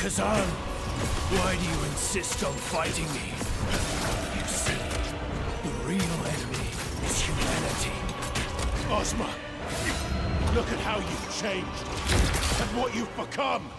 Khazan, why do you insist on fighting me? You see, the real enemy is humanity. Ozma, look at how you've changed, and what you've become!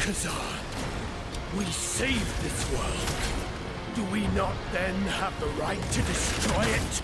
Khazan, we saved this world. Do we not then have the right to destroy it?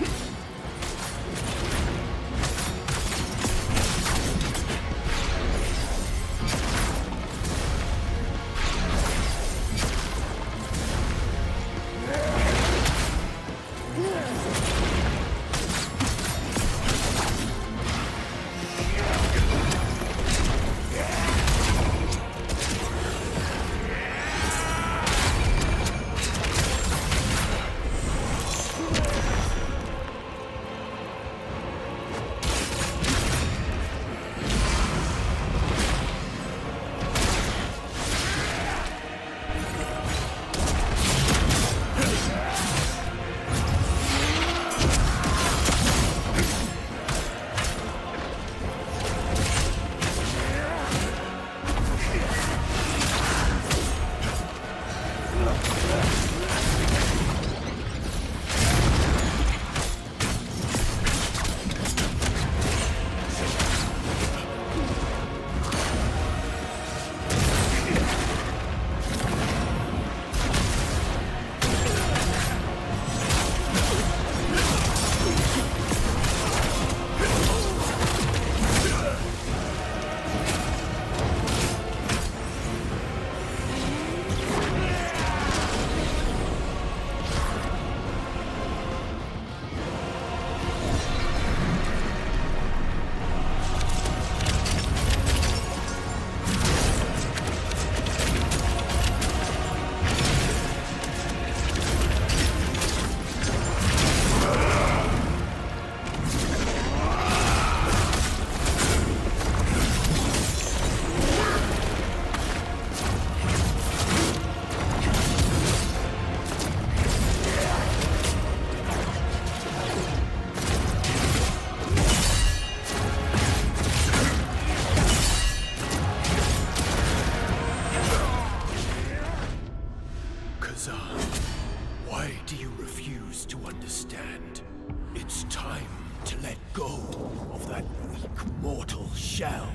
to let go of that weak mortal shell.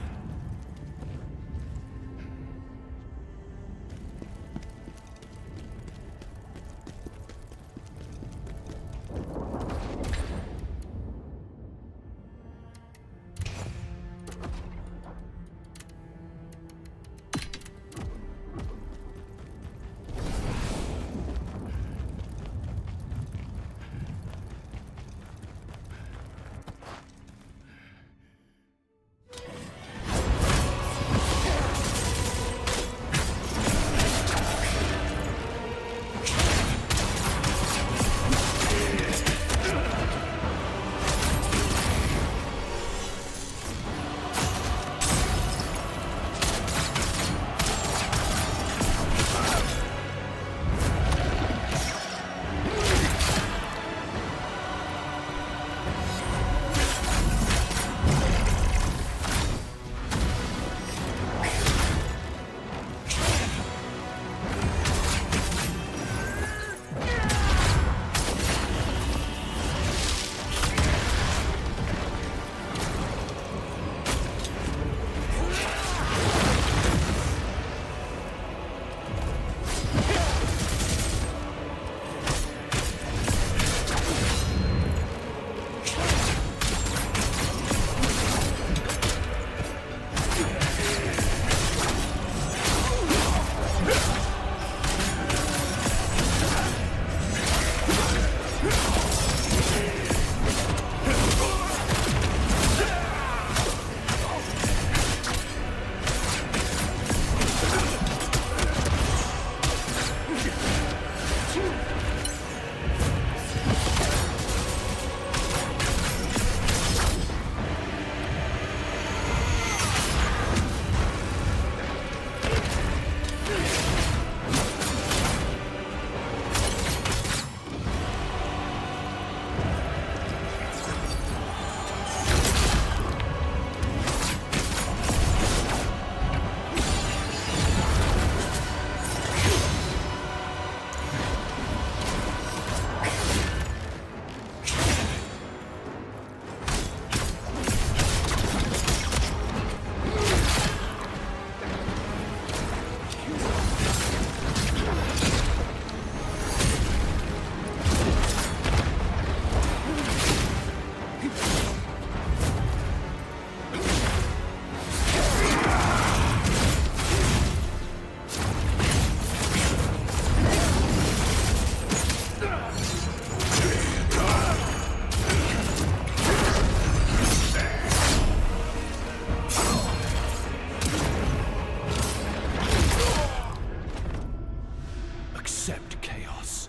Accept chaos.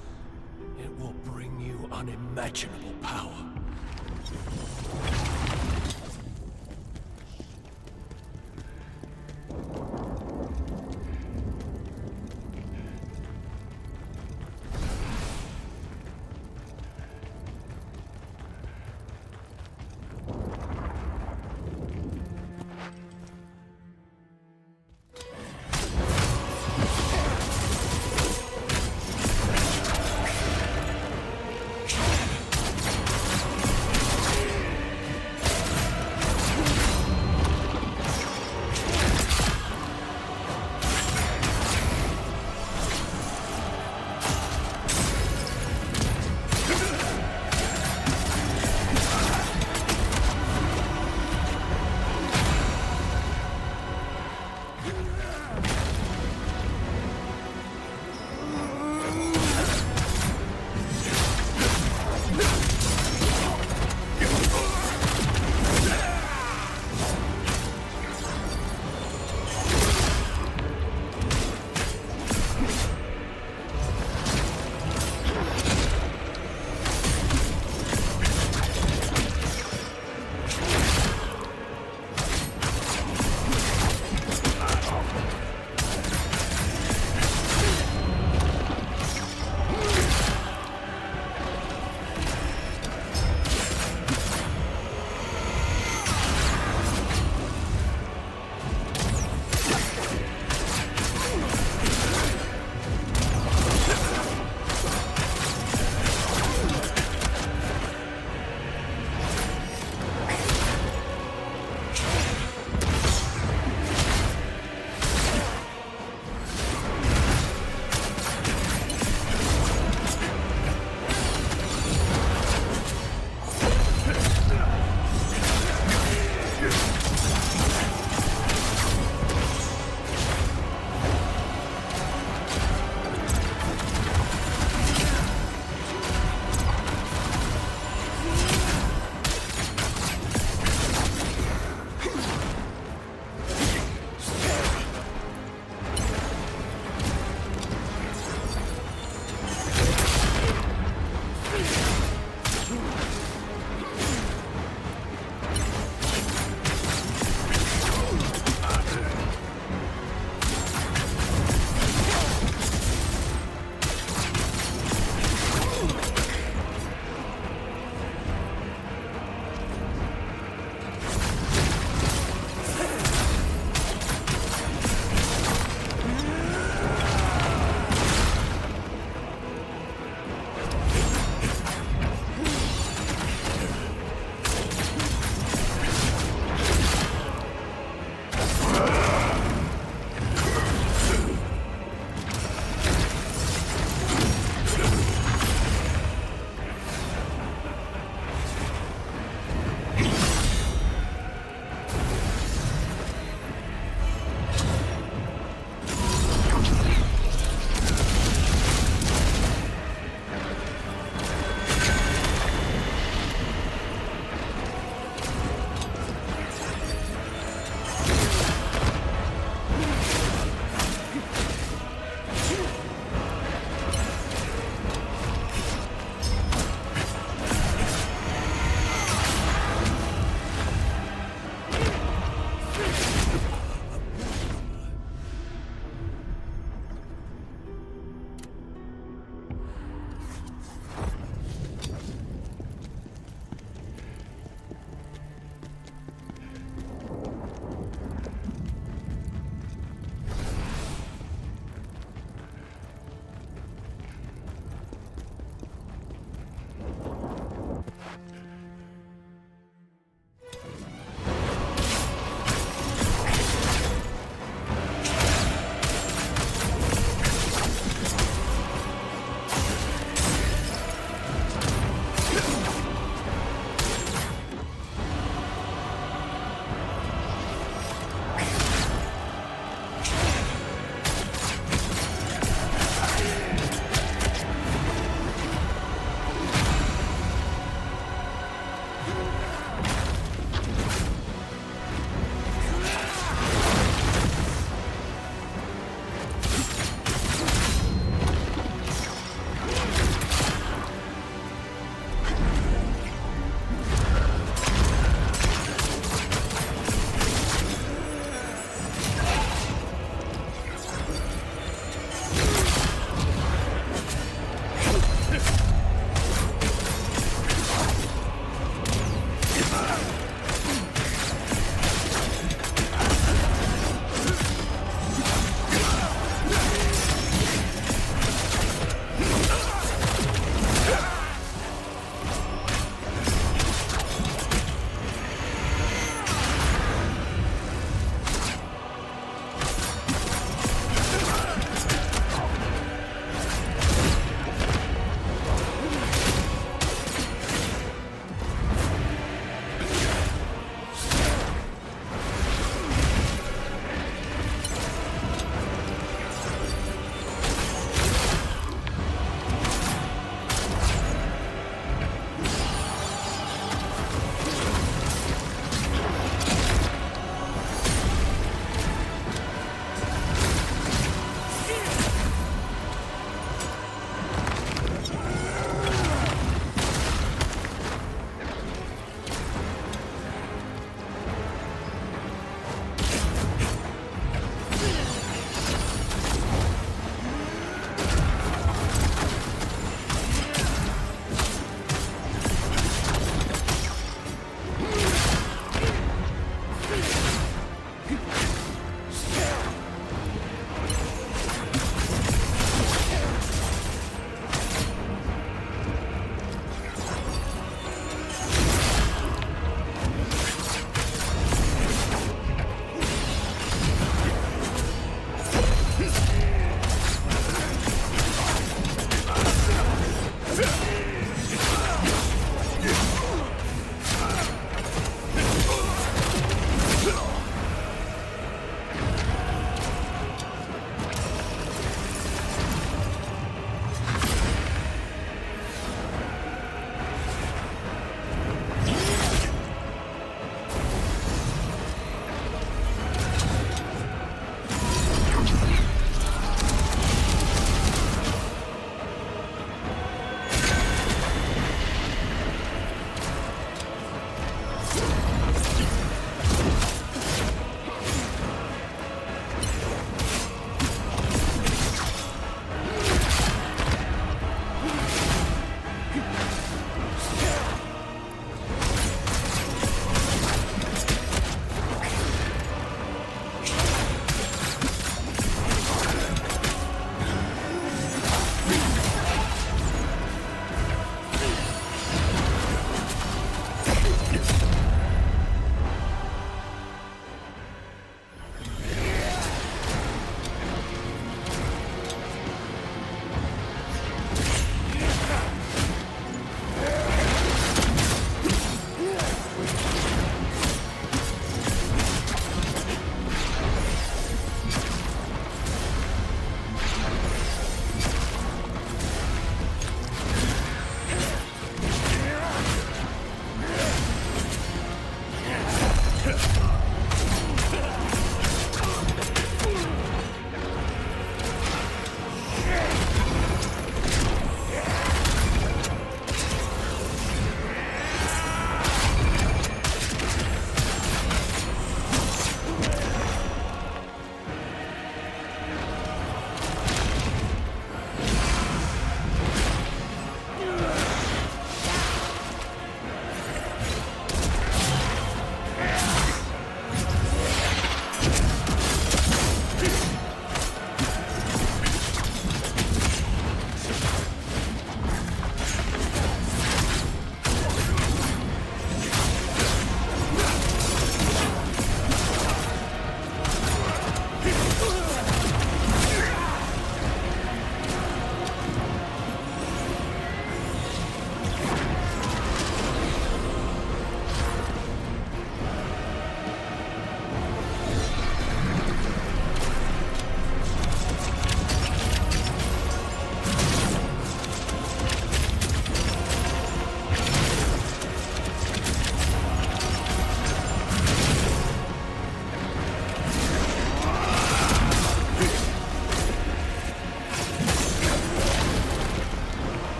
It will bring you unimaginable power.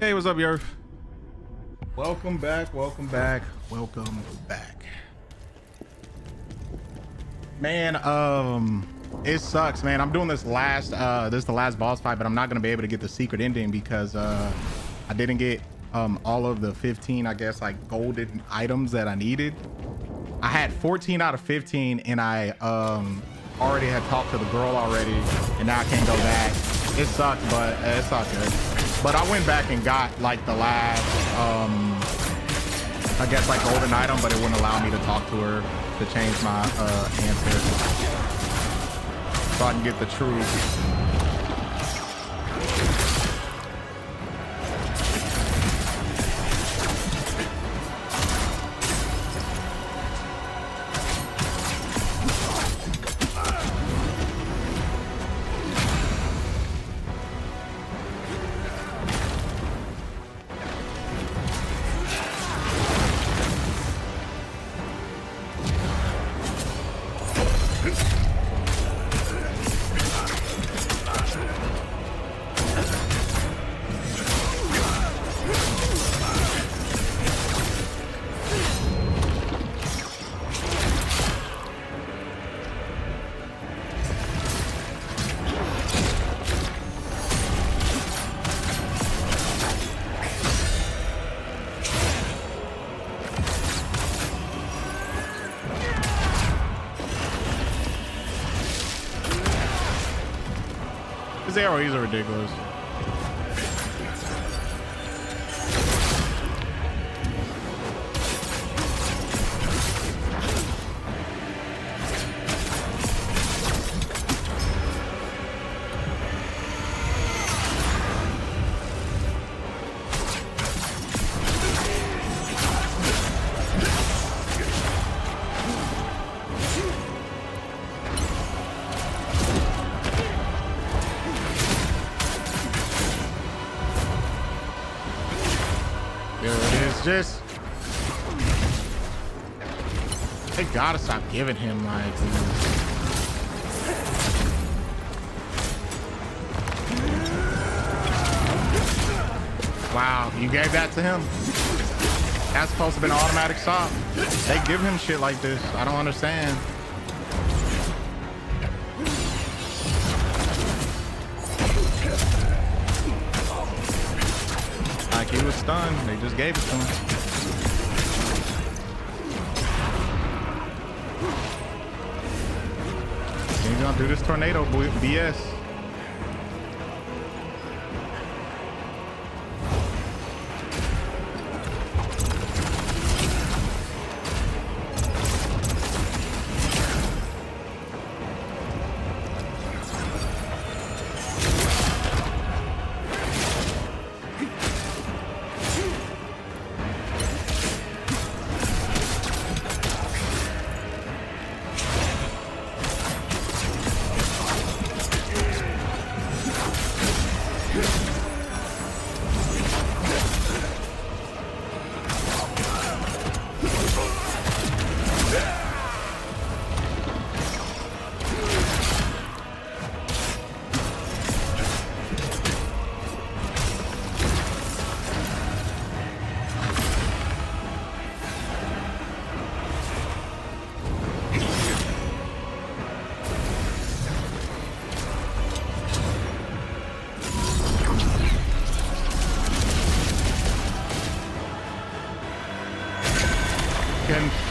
Hey, what's up, Yerf? Welcome back, welcome back, welcome back. Man, it sucks, man. I'm doing this last, this is the last boss fight, but I'm not gonna be able to get the secret ending because I didn't get all of the 15, I guess, like golden items that I needed. I had 14 out of 15 and I already had talked to the girl already, and now I can't go back. It sucks, but it's all good. But I went back and got like the last, I guess like golden item, but it wouldn't allow me to talk to her to change my answer. So I can get the truth. His arrows are ridiculous. Just they gotta stop giving him like wow, you gave that to him? That's supposed to be an automatic stop. They give him shit like this. I don't understand. Like he was stunned, they just gave it to him. He's gonna do this tornado BS.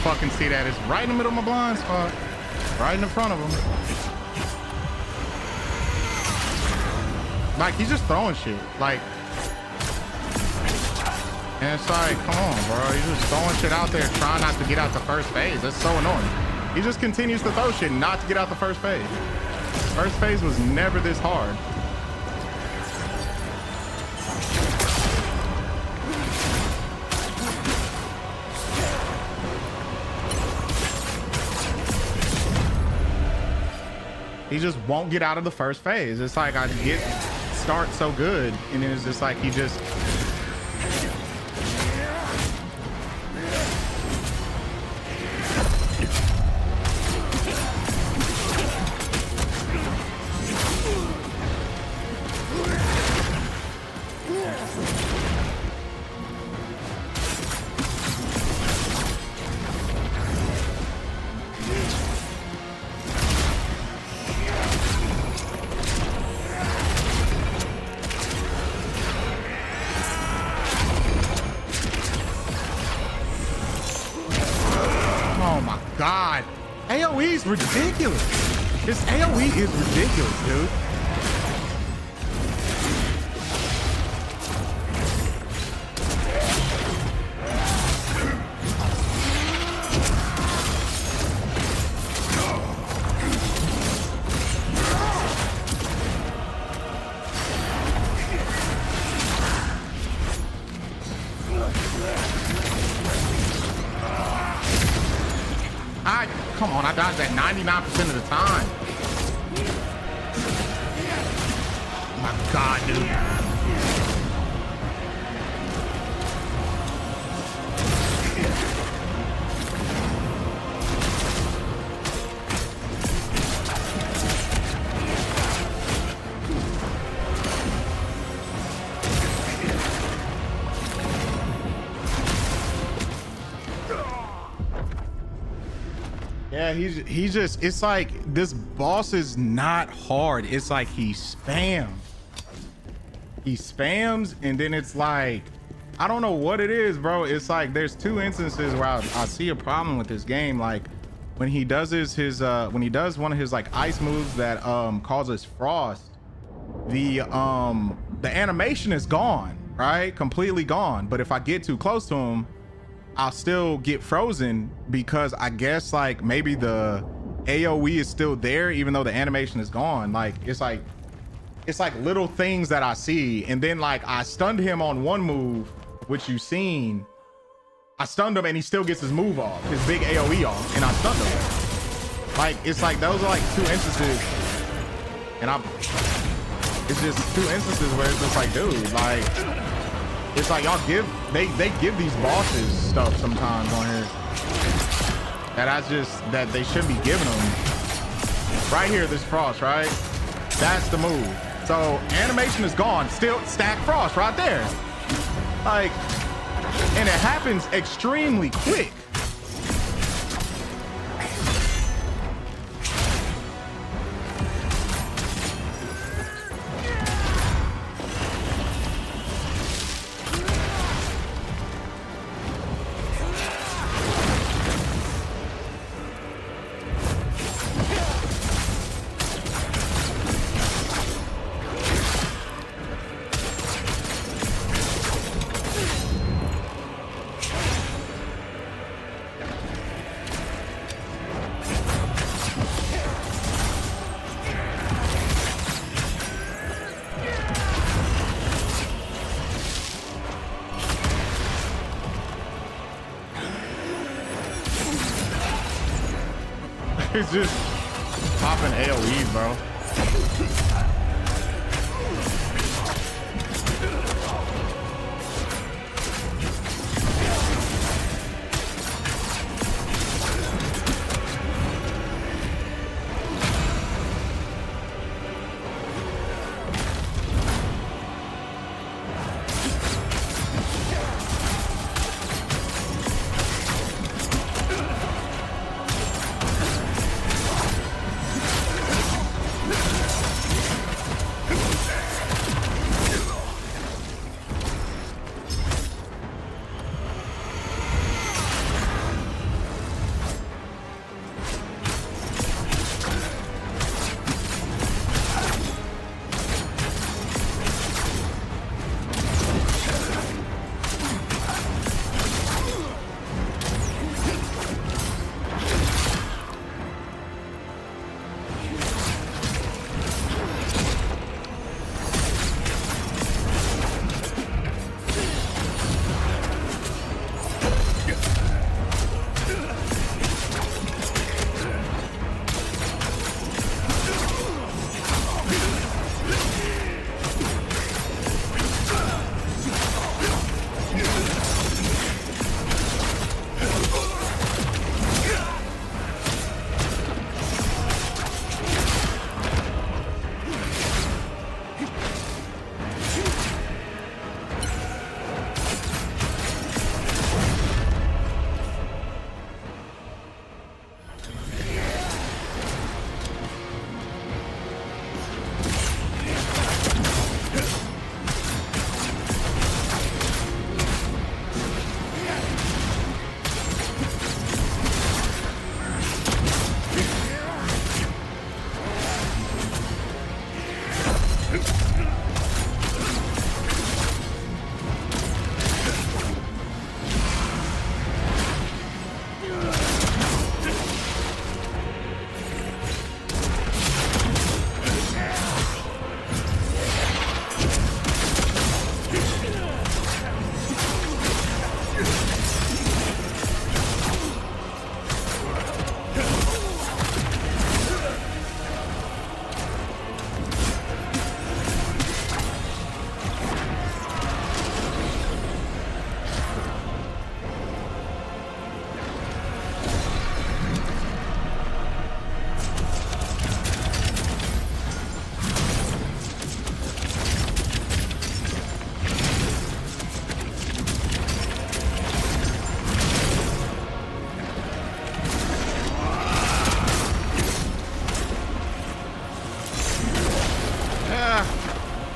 Fucking see that it's right in the middle of my blind spot, right in the front of him. Like he's just throwing shit, like, and it's like, come on, bro, he's just throwing shit out there, trying not to get out the first phase. That's so annoying. He just continues to throw shit, not to get out the first phase. First phase was never this hard. He just won't get out of the first phase. It's like I start so good, and then it's just like he just. is ridiculous. His AoE is ridiculous, dude. Come on, I dodged that 99% of the time. My God, dude. Yeah, he's just, it's like this boss is not hard. It's like he spams and then it's like, I don't know what it is, bro. It's like there's two instances where I see a problem with this game. Like when he does when he does one of his like ice moves that causes frost, the animation is gone, right? Completely gone. But if I get too close to him, I'll still get frozen because I guess like maybe the AoE is still there even though the animation is gone. Like it's like little things that I see. And then like I stunned him on one move, which you've seen. I stunned him and he still gets his move off, his big AoE off, and I stunned him. Like it's like those are like two instances, and it's just two instances where it's just like, dude, like it's like y'all they give these bosses stuff sometimes on here that they shouldn't be giving them. Right here, this frost, right? That's the move. So animation is gone, still stack frost right there. Like, and it happens extremely quick. It's just popping AoEs, bro.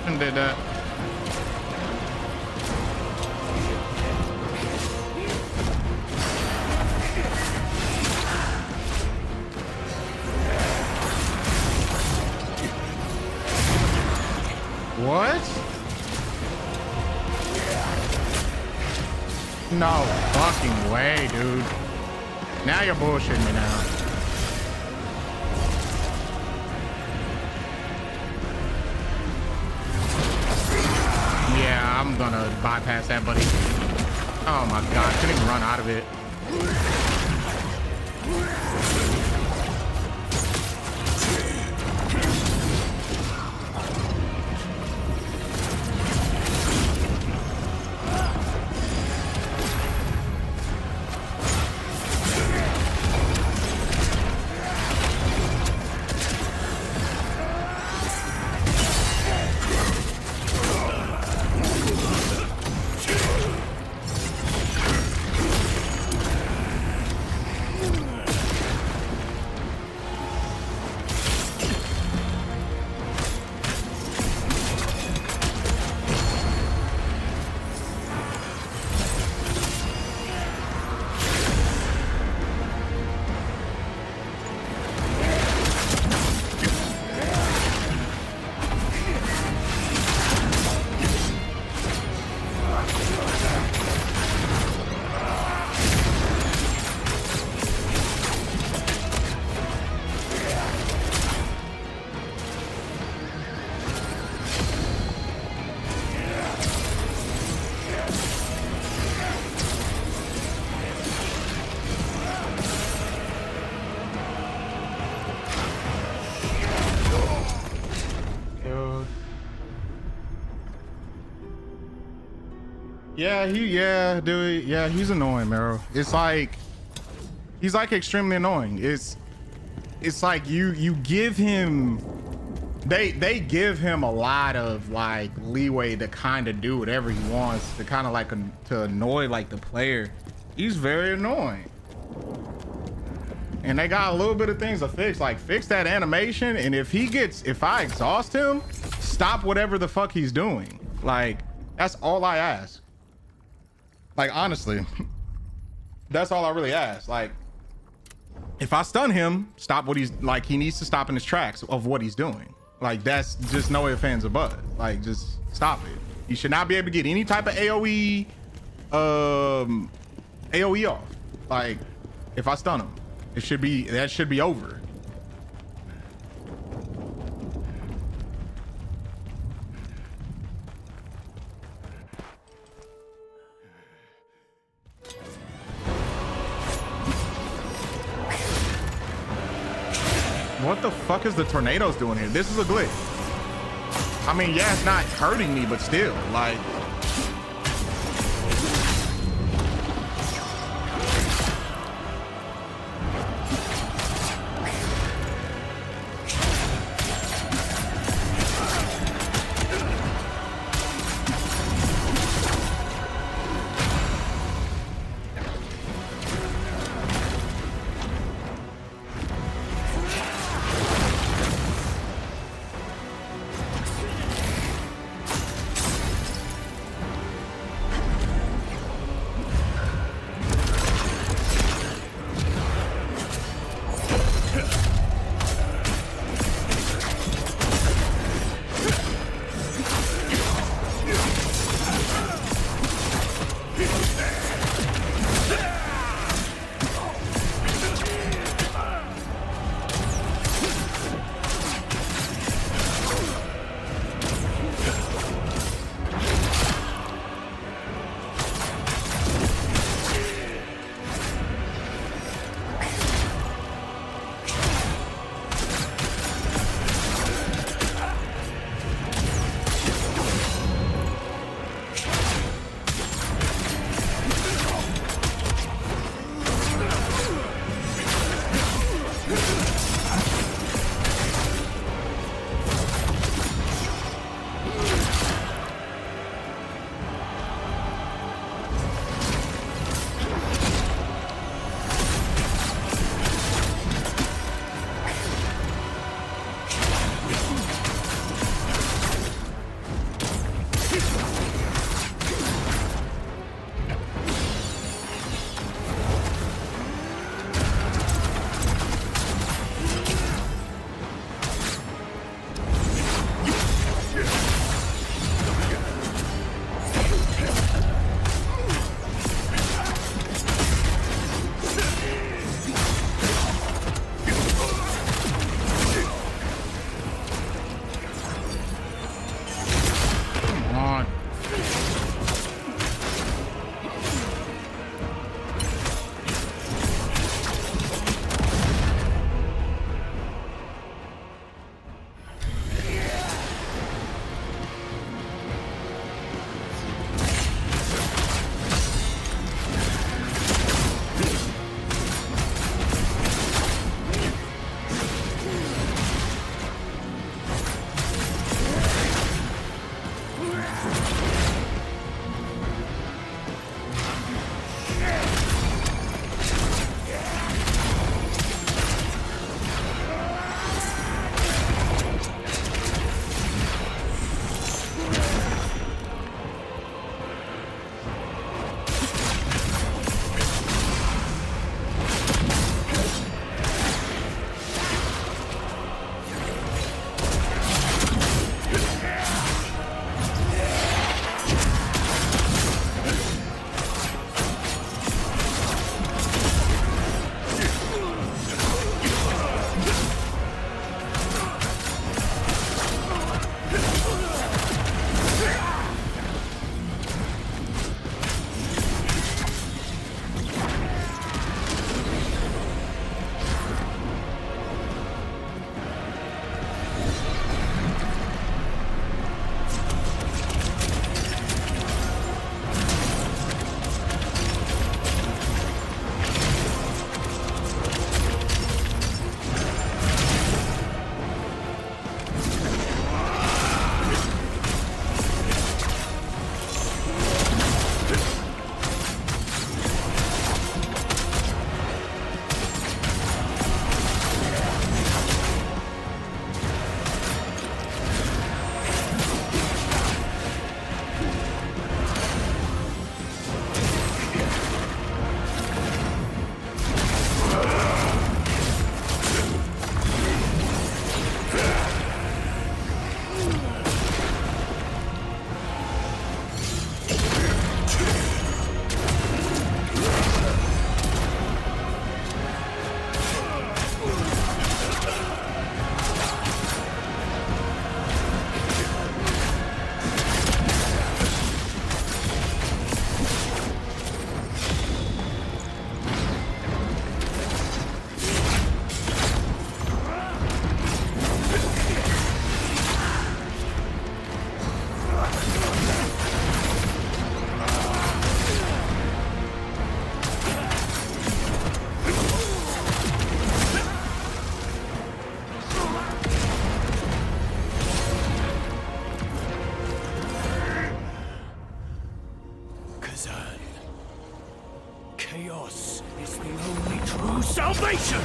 And did that. What? No fucking way, dude. Now you're bullshitting me now. Yeah, I'm gonna bypass that, buddy. Oh my god, I couldn't even run out of it. Yeah, dude. Yeah, he's annoying, bro. It's like he's like extremely annoying. It's like you give him they give him a lot of like leeway to kind of do whatever he wants, to kind of like to annoy like the player. He's very annoying. And they got a little bit of things to fix, like fix that animation, and if I exhaust him, stop whatever the fuck he's doing. Like, that's all I ask. Like, honestly, that's all I really ask. Like, if I stun him, stop what he's like. He needs to stop in his tracks of what he's doing. Like, that's just no ifs, ands, or buts. Like, just stop it. He should not be able to get any type of AoE off. Like, if I stun him, that should be over. What the fuck is the tornadoes doing here? This is a glitch. I mean, yeah, it's not hurting me, but still, like. is the only true salvation!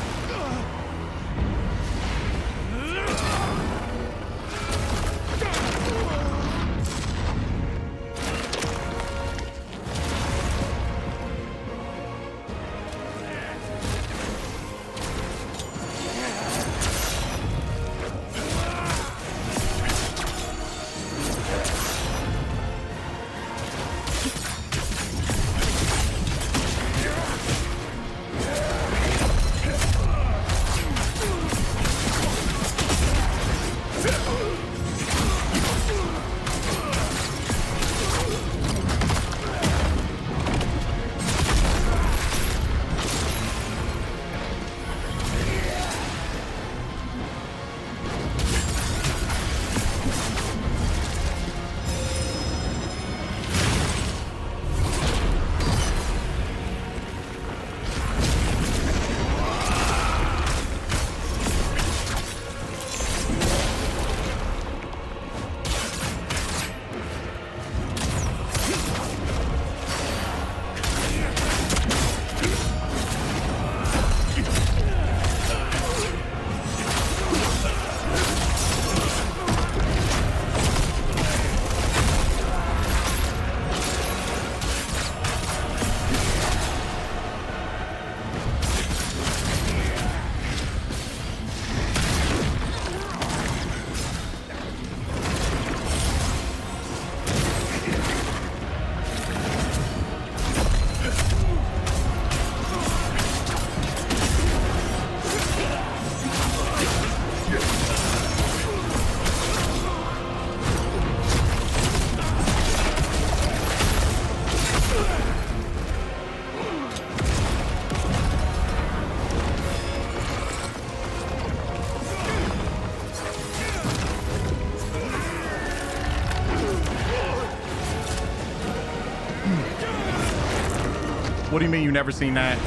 What do you mean you never seen that?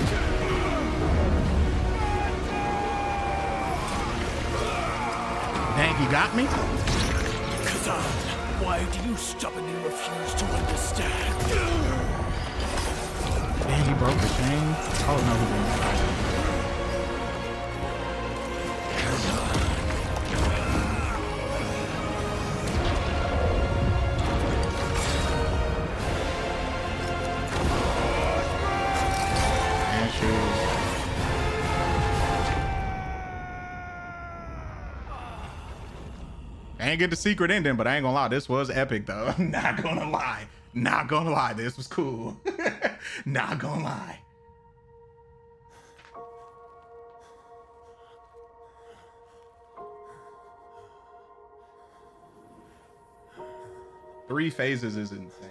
Dang, you got me? Khazan, why do you stubbornly refuse to understand? Dang, he broke the chain. Oh no, he didn't. I ain't get the secret ending, but I ain't gonna lie, this was epic though. Not gonna lie. Not gonna lie, this was cool. Not gonna lie. Three phases is insane.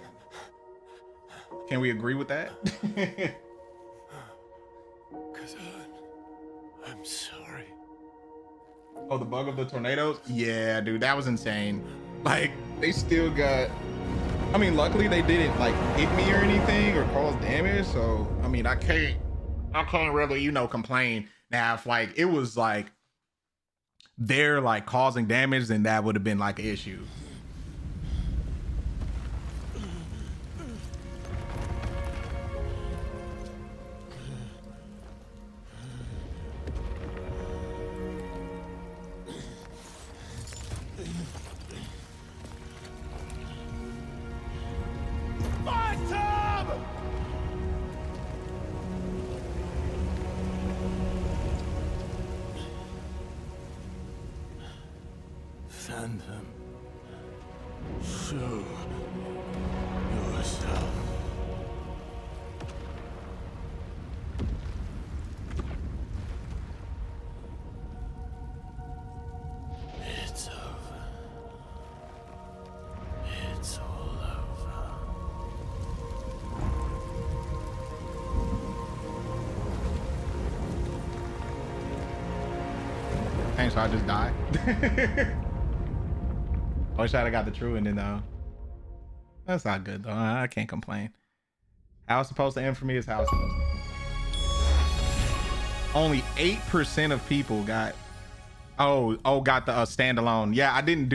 Can we agree with that? Khazan, I'm sorry. Oh, the bug of the tornadoes? Yeah, dude, that was insane. Like, they still got... I mean, luckily they didn't, like, hit me or anything or cause damage, so, I mean, I can't really, you know, complain. Now, if, like, it was, like, they're, like, causing damage, then that would have been, like, an issue. Phantom, show yourself. It's over. It's all over. Dang, so I just died. I wish I'd have got the true ending though. That's not good though. I can't complain. How it's supposed to end for me is how it's supposed to. Only 8% of people got got the standalone. Yeah, I didn't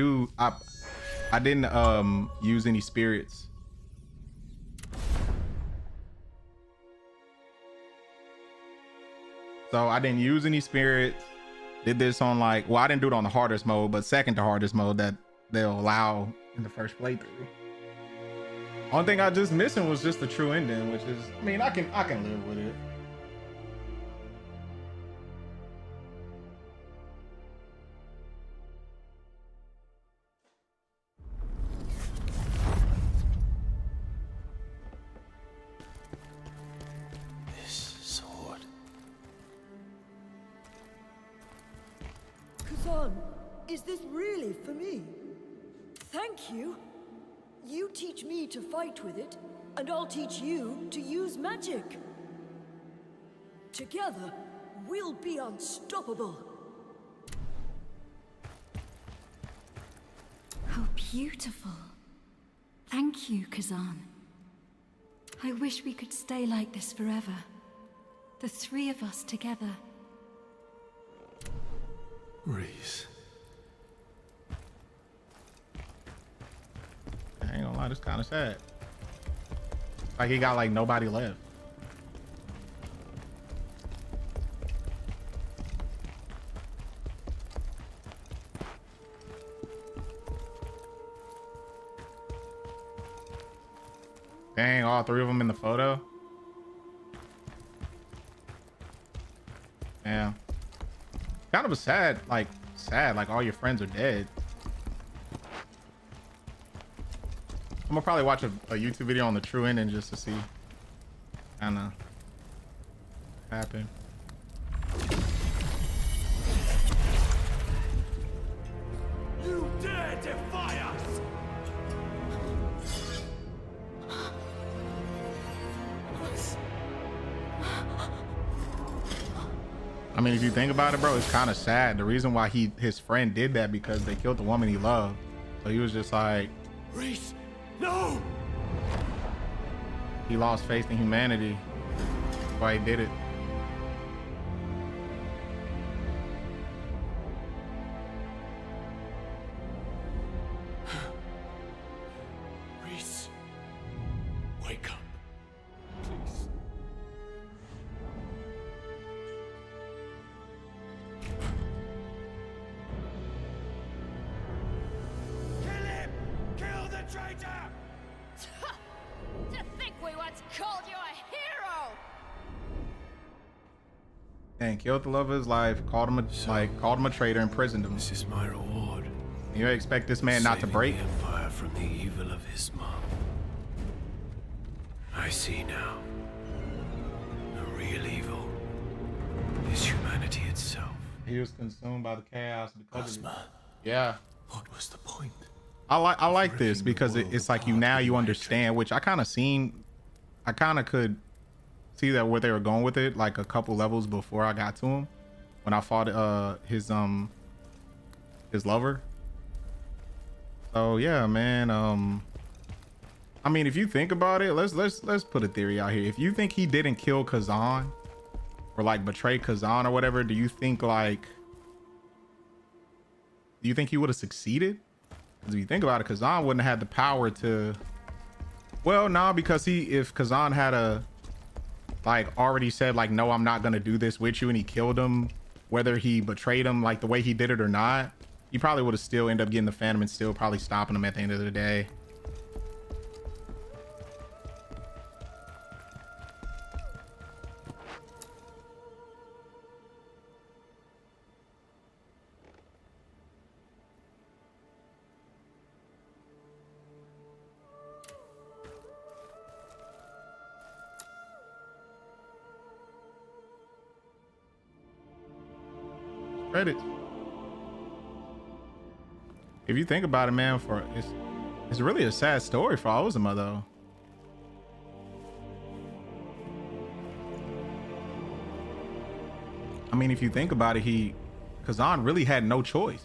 use any spirits. So I didn't use any spirits. Did this on like, well, I didn't do it on the hardest mode, but second to hardest mode that they'll allow in the first playthrough. Only thing I just missing was just the true ending, which is, I mean, I can live with it. This sword. Khazan, is this really for me? Thank you. You teach me to fight with it, and I'll teach you to use magic. Together, we'll be unstoppable. How beautiful. Thank you, Khazan. I wish we could stay like this forever. The three of us together. Reese. I ain't gonna lie, this kind of sad. Like he got like nobody left. Dang, all three of them in the photo. Yeah. Kind of a sad, like all your friends are dead. I'm gonna probably watch a YouTube video on the true ending just to see kind of happen. You dare defy us! I mean, if you think about it, bro, it's kind of sad. The reason why his friend did that because they killed the woman he loved. So he was just like, Reese, no! he lost faith in humanity. That's why he did it. Reese, wake up, please. Kill him! Kill the traitor! To think we once called you a hero! And killed the love of his life, called him a traitor, imprisoned him. This is my reward. You expect this man not to Saving break? the Empire from the evil of his mom. I see now. The real evil is humanity itself. He was consumed by the chaos because of it. Ozma, Yeah. what was the point? I like this Ripping because the world it's like apart you with understand, which I kind of could see that where they were going with it, like a couple levels before I got to him, when I fought his lover. So yeah, man. I mean, if you think about it, let's put a theory out here. If you think he didn't kill Khazan or like betray Khazan or whatever, do you think he would have succeeded? Because if you think about it, Khazan wouldn't have had the power to. Well, no, because if Khazan had already said like, no, I'm not gonna do this with you, and he killed him, whether he betrayed him like the way he did it or not, he probably would have still ended up getting the Phantom and still probably stopping him at the end of the day. Credits. If you think about it, man, it's really a sad story for Ozma though. I mean, if you think about it, Khazan really had no choice.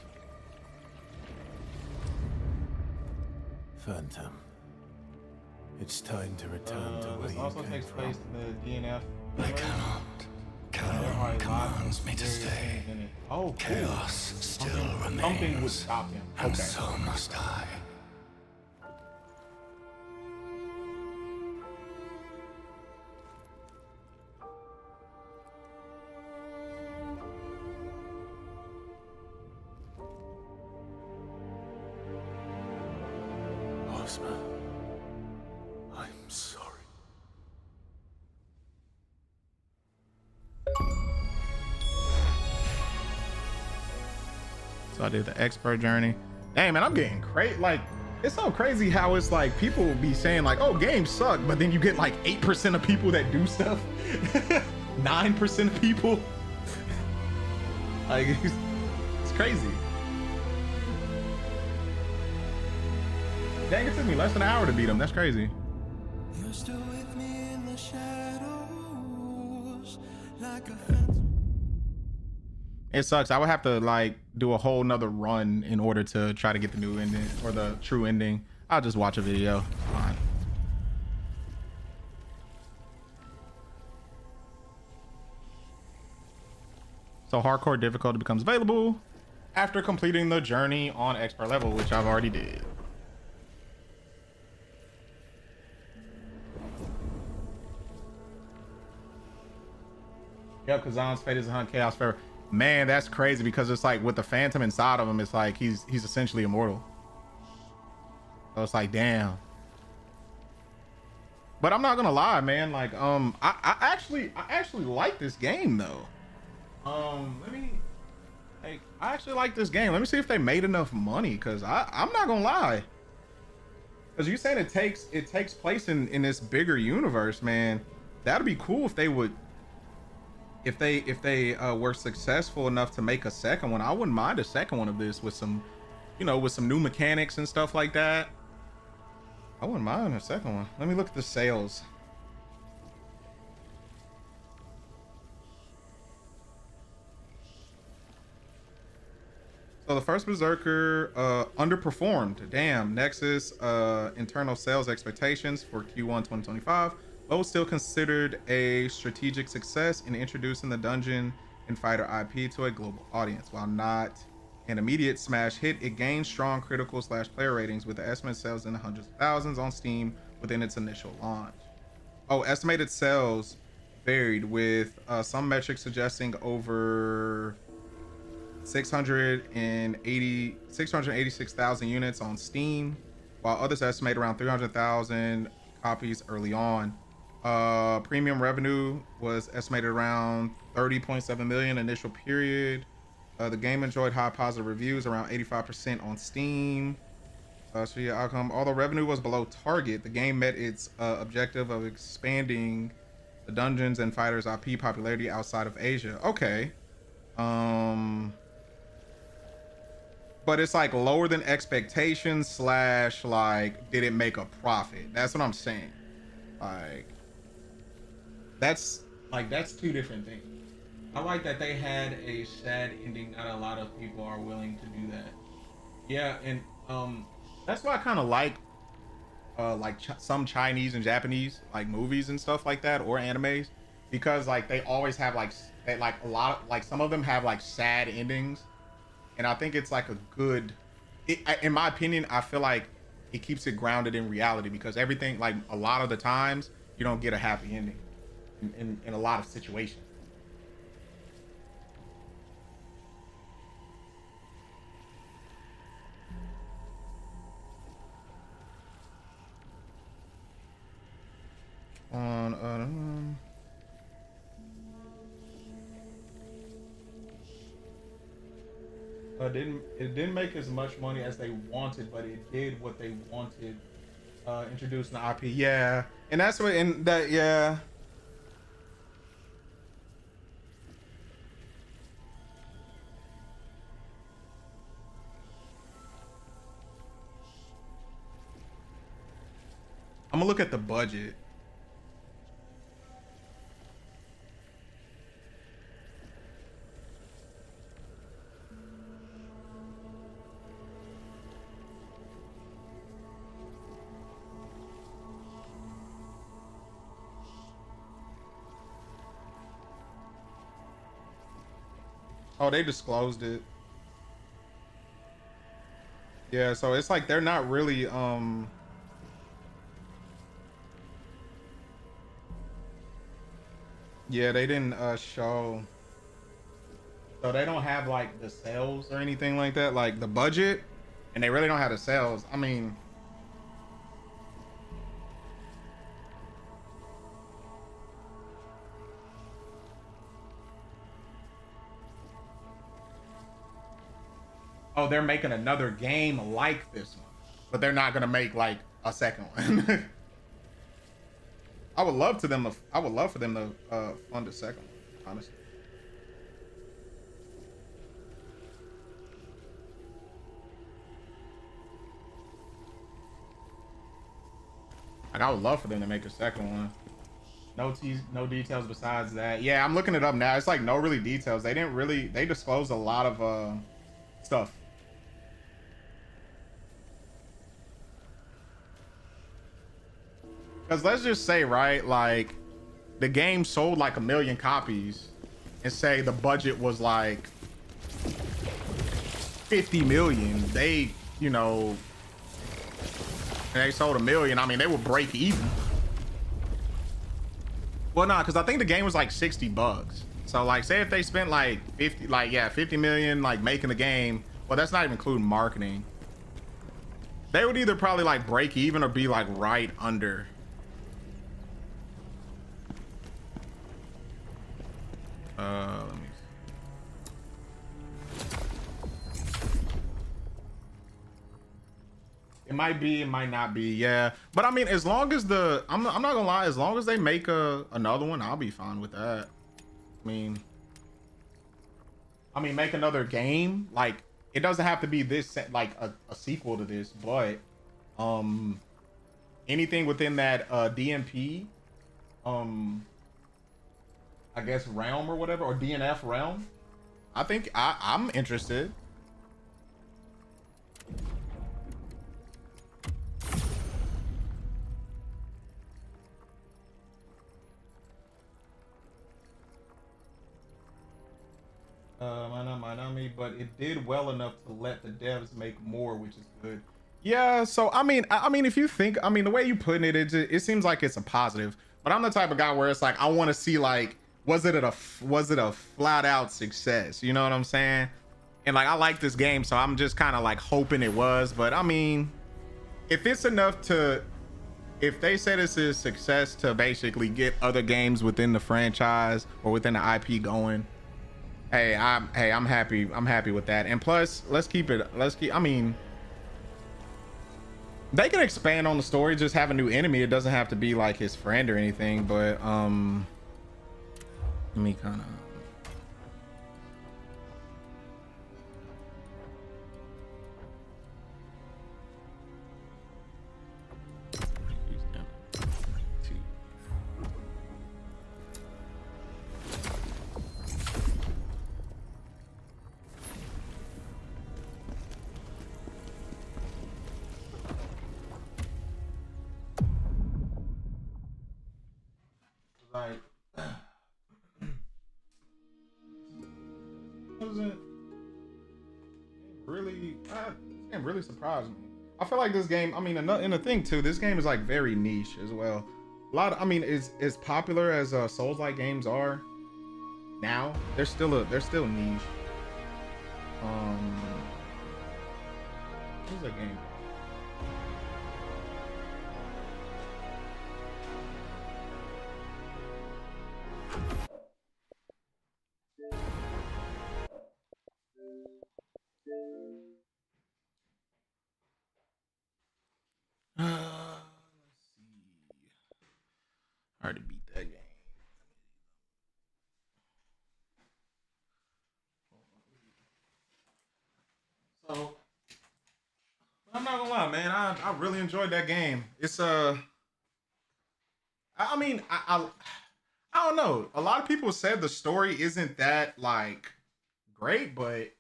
Phantom. It's time to return to where This you also came takes from. place in the DNF. I cannot. Khazan commands me to stay. Oh, cool. Chaos still Something would remains, stop him. and Okay. so must I. Cosma. I'm sorry. So I did the expert journey. Dang, man, I'm getting crazy. Like, it's so crazy how it's like people will be saying like, oh, games suck, but then you get like 8% of people that do stuff. 9% of people. Like, it's crazy. Dang, it took me less than an hour to beat him. That's crazy. You're still with me in the shadows, like a phantom. It sucks. I would have to like do a whole nother run in order to try to get the new ending or the true ending. I'll just watch a video. Fine. So hardcore difficulty becomes available after completing the journey on expert level, which I've already did. Yep, Khazan's fate is to hunt chaos forever. Man, that's crazy because it's like with the phantom inside of him, it's like he's essentially immortal. So it's like, damn. But I'm not gonna lie, man. Like, I actually like this game though. I actually like this game. Let me see if they made enough money, because I'm not gonna lie. Because you saying it takes place in this bigger universe, man. That'd be cool if they would. If they were successful enough to make a second one. I wouldn't mind a second one of this with some, you know, with some new mechanics and stuff like that. I wouldn't mind a second one. Let me look at the sales. So the first Berserker underperformed. Damn. Nexus internal sales expectations for Q1 2025. But was still considered a strategic success in introducing the dungeon and fighter IP to a global audience. While not an immediate smash hit, it gained strong critical/player ratings with the estimated sales in the hundreds of thousands on Steam within its initial launch. Oh, estimated sales varied with some metrics suggesting over 686,000 units on Steam, while others estimate around 300,000 copies early on. Premium revenue was estimated around 30.7 million initial period. The game enjoyed high positive reviews, around 85% on Steam. So yeah, outcome, although revenue was below target, the game met its objective of expanding the dungeons and fighters IP popularity outside of Asia. Okay. But it's like lower than expectations / like, did it make a profit? That's what I'm saying. Like, that's two different things. I like that they had a sad ending. Not a lot of people are willing to do that. Yeah, and that's why I kind of like some Chinese and Japanese like movies and stuff like that, or animes, because like they always have like a lot of, like, some of them have like sad endings, and I think it's like a good, in my opinion, I feel like it keeps it grounded in reality, because everything, like, a lot of the times you don't get a happy ending in a lot of situations. It didn't make as much money as they wanted, but it did what they wanted. Introducing the IP, yeah, and that's what, and that, yeah. I'm gonna look at the budget. Oh, they disclosed it. Yeah, so it's like they're not really yeah, they didn't show, so they don't have like the sales or anything like that, like the budget, and they really don't have the sales. I mean, Oh, they're making another game like this one, but they're not gonna make like a second one. I would love for them to fund a second one, honestly. Like, I would love for them to make a second one. No details besides that. Yeah, I'm looking it up now. It's like no really details. They disclosed a lot of stuff. Because let's just say, right, like the game sold like 1 million copies and say the budget was like 50 million. They, you know, they sold 1 million. I mean, they would break even. Well, nah, because I think the game was like $60. So like, say if they spent like 50 million, like making the game. Well, that's not even including marketing. They would either probably like break even or be like right under. Let me see. It might be, it might not be, yeah. But I mean, as long as I'm not gonna lie, as long as they make another one, I'll be fine with that. I mean, make another game. Like, it doesn't have to be this, like a sequel to this, but anything within that DMP, I guess realm or whatever, or DNF realm, I think I'm interested. Might not me, but it did well enough to let the devs make more, which is good. Yeah, so I mean, if you think, the way you putting it, it seems like it's a positive. But I'm the type of guy where it's like, I want to see like, was it a flat out success? You know what I'm saying? And like, I like this game, so I'm just kind of like hoping it was. But I mean, if it's enough to, if they said it's a success to basically get other games within the franchise or within the IP going, hey, I'm happy. I'm happy with that. And plus, I mean, they can expand on the story, just have a new enemy. It doesn't have to be like his friend or anything, but let me kind of like doesn't really this game really surprised me. I feel like this game, and the thing too, this game is like very niche as well. A lot of, is as popular as Souls-like games are now, they're still niche. What's that game? Let's see. I already beat that game. So I'm not gonna lie, man. I really enjoyed that game. It's I don't know. A lot of people said the story isn't that like great, but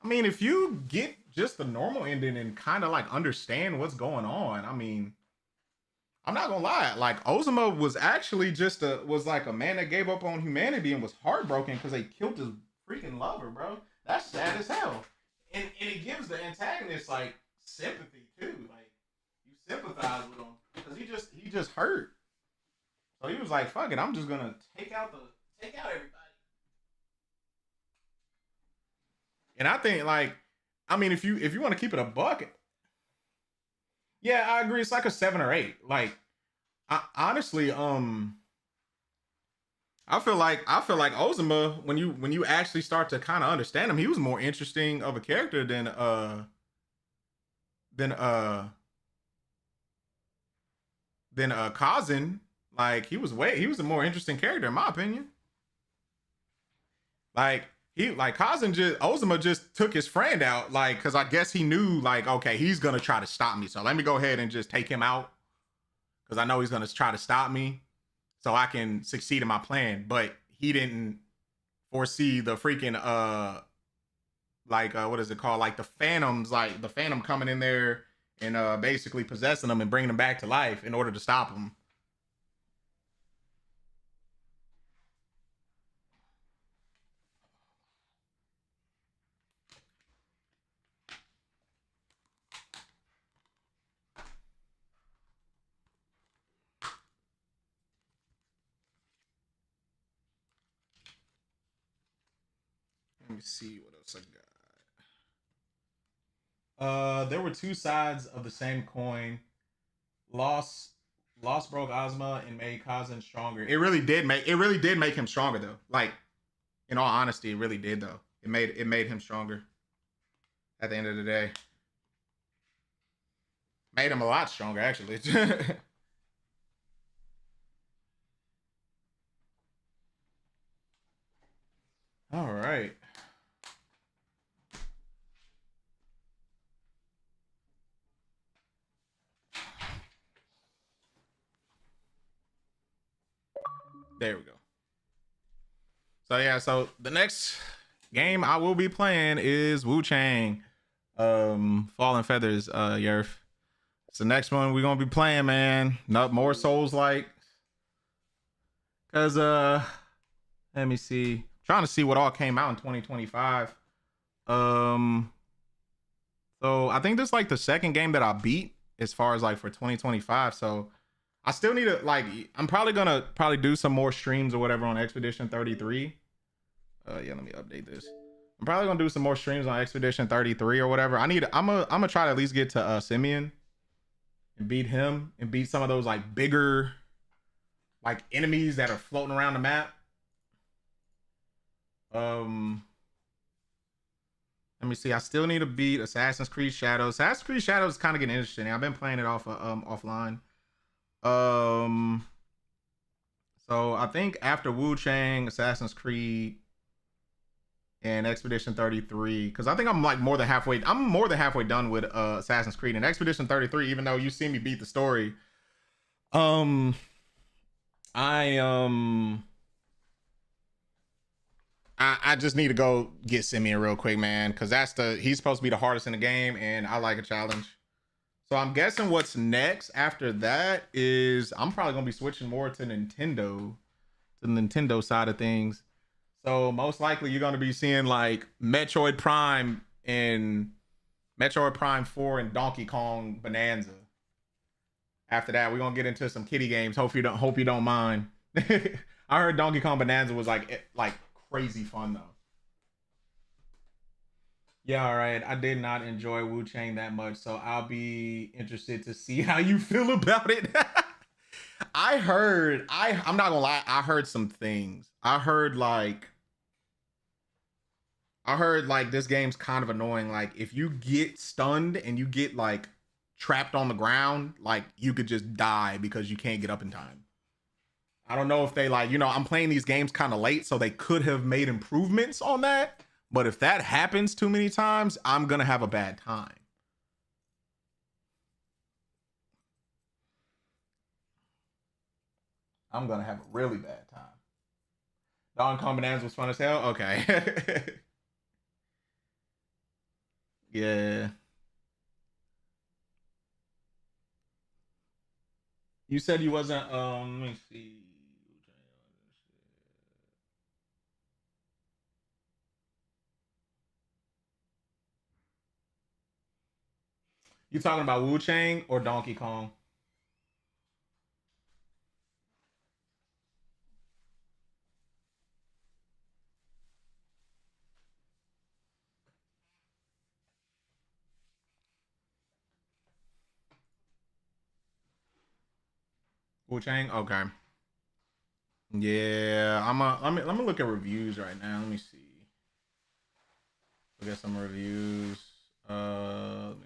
if you get just the normal ending and kind of like understand what's going on, I'm not gonna lie. Like, Ozuma was actually was like a man that gave up on humanity and was heartbroken because they killed his freaking lover, bro. That's sad as hell. And it gives the antagonist like sympathy too. Like, you sympathize with him because he just hurt. So he was like, "Fuck it, I'm just gonna take out everybody." And I think like, if you want to keep it a buck, yeah, I agree. It's like a 7 or 8. Like, I honestly, I feel like Ozuma, when you actually start to kind of understand him, he was more interesting of a character than Khazan. Like he was a more interesting character in my opinion. Like Khazan just Ozuma just took his friend out, like, because I guess he knew, like, okay, he's gonna try to stop me, so let me go ahead and just take him out because I know he's gonna try to stop me so I can succeed in my plan. But he didn't foresee the freaking what is it called, like the phantoms, like the phantom coming in there and basically possessing them and bringing them back to life in order to stop him. Let me see what else I got. There were two sides of the same coin. Loss Loss broke Ozma and made Khazan stronger. It really did make him stronger though. Like, in all honesty, it really did though. It made him stronger at the end of the day. Made him a lot stronger actually. All right. There we go. So yeah, so the next game I will be playing is Wu Chang. Fallen Feathers, Yerf. It's the next one we're gonna be playing, man. Not more Souls like. Cause let me see. Trying to see what all came out in 2025. So I think this is like the second game that I beat as far as like for 2025. So I still need to, like, I'm probably gonna do some more streams or whatever on Expedition 33. Yeah, let me update this. I'm probably gonna do some more streams on Expedition 33 or whatever. I'm gonna try to at least get to Simeon and beat him and beat some of those like bigger like enemies that are floating around the map. Let me see. I still need to beat Assassin's Creed Shadows. Assassin's Creed Shadows is kind of getting interesting. I've been playing it offline. So I think after Wu Chang, Assassin's Creed, and Expedition 33, because I think I'm more than halfway done with Assassin's Creed and Expedition 33, even though you see me beat the story. I just need to go get Simeon real quick, man, because he's supposed to be the hardest in the game, and I like a challenge. So I'm guessing what's next after that is I'm probably gonna be switching more to Nintendo, to the Nintendo side of things. So most likely you're gonna be seeing like Metroid Prime 4 and Donkey Kong Bonanza. After that, we're gonna get into some kiddie games. Hope you don't mind. I heard Donkey Kong Bonanza was like crazy fun though. Yeah, all right. I did not enjoy Wu Chang that much, so I'll be interested to see how you feel about it. I'm not gonna lie, I heard some things. I heard like this game's kind of annoying. Like if you get stunned and you get like trapped on the ground, like you could just die because you can't get up in time. I don't know if they I'm playing these games kind of late, so they could have made improvements on that. But if that happens too many times, I'm gonna have a bad time. I'm gonna have a really bad time. Donkey Kong Bonanza was fun as hell. Okay. Yeah. You said you wasn't. Let me see. You talking about Wu Chang or Donkey Kong? Wu Chang? Okay. Yeah, let me look at reviews right now. Let me see. Look at some reviews. Let me go to.